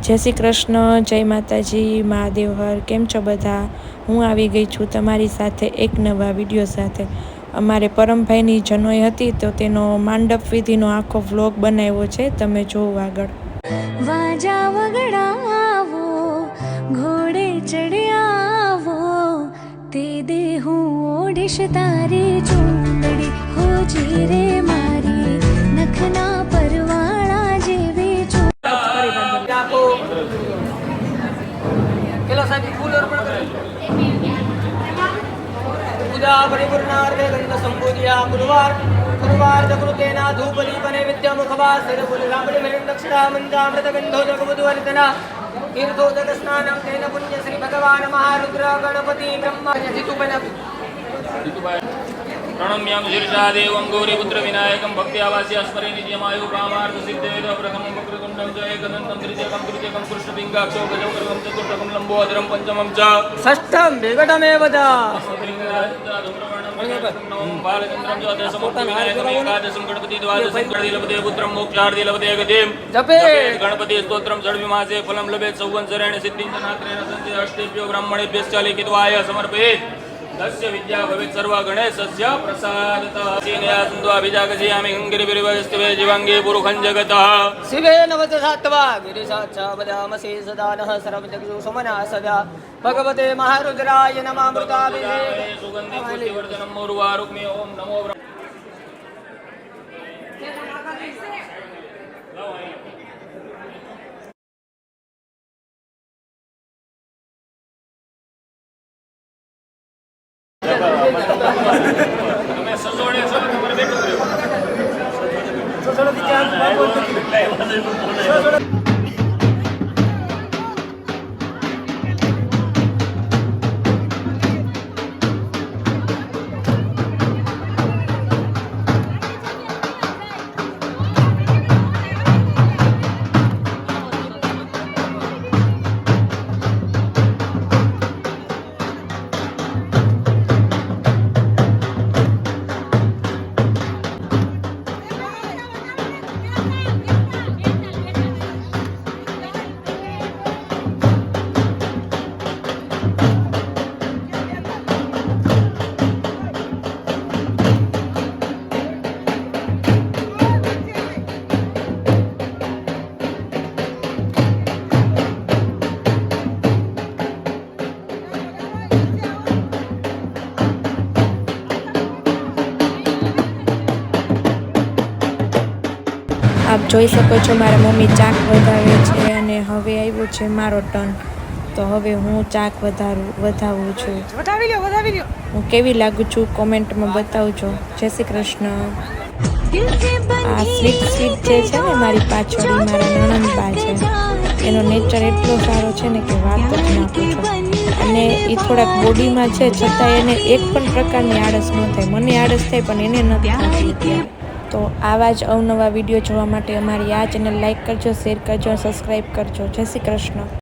જય શ્રી કૃષ્ણ, જય માતાજી, મહાદેવ હર. કેમ છો બધા? હું આવી ગઈ છું તમારી સાથે એક નવા વિડીયો સાથે. અમારે પરમભાઈની જનોઈ હતી તો તેનો માંડપ વિધિનો આખો વ્લોગ બનાવ્યો છે, તમે જોવો આગળ. વાજા વગડાવો, ઘોડે ચડ્યાવો, તે દે હું ઓઢીશ તારી ચૂંદડી, હો જીરે મારી નખના પરવાળા જેવી केला साहेब फूल अर्पण करेल पूजा परिपूर्णार्थे गंध संबोधिया गुरुवार जगृतेना धूप दीप नैवेद्य मुखवा सिरफुल लांबडी मिलिंद दक्षिणा मंजामृत गंधो जगमुद्वर्तना तीर्थोदक स्नानं तेन पुण्य श्री भगवान महारुद्र गणपति ब्रह्मा प्रणम्यां शीर्षा देवं गौरीपुत्र विनायकं भक्त्यावास्य अस्मरे नित्यमायु कामार्थ सिद्धेद प्रथमं वक्रतुण्डं च एकदन्तं तृतीयकं कृष्णपिङ्गाक्षो गजकर्णं चतुर्थकं लम्बोदरं पञ्चमं च षष्ठं विकटमेव च बालचन्द्रं च दशमं विनायकं एकादशं गणपति द्वादशं गणपति पुत्रं मोक्षार्थे लभते गतिं जपे गणपति स्तोत्रं षड्विमासे फलं लभेत् संवत्सरेण सिद्धिं च नात्रेण संचय अष्टेभ्यो ब्राह्मणेभ्यश्च लिखित्वा समर्पयेत् तस्य विद्या भवेत् सर्व गणेशस्य प्रसादतः सीनया सुन्द्वा विजागजयामि गङ्गिरिविरिवस्तवे जीवाङ्गे पुरुखं जगतः शिवे नवदशात्वा गिरिशाचा वदामसे सदा नः सर्वजगजो समना सदा भगवते महारुद्राय नमामृताभिषेके सुगन्धि पुष्टिवर्धनं मौर्वारुक्मे ओम नमो તમે સજોડે છો તમારે બેઠું રહ્યું આપ જોઈ શકો છો મારા મમ્મી ચાક વધાવે છે અને હવે આવ્યો છે મારો ટર્ન. તો હવે હું ચાક વધાવું છું. હું કેવી લાગુ છું કોમેન્ટમાં બતાવજો. જય શ્રી કૃષ્ણ. આ સ્વીટ જે છે ને મારી પાછળ મારા નણંદબા છે, એનો નેચર એટલો સારો છે ને કે વાત જ ના પૂછો. અને એ થોડાક બોડીમાં છે છતાં એને એક પણ પ્રકારની આળસ ન થાય. મને આળસ થાય પણ એને નથી થતી. તો આવા જ અવનવા વિડીયો જોવા માટે અમારી આ ચેનલ લાઈક કરજો, શેર કરજો, સબસ્ક્રાઈબ કરજો. જય શ્રી કૃષ્ણ.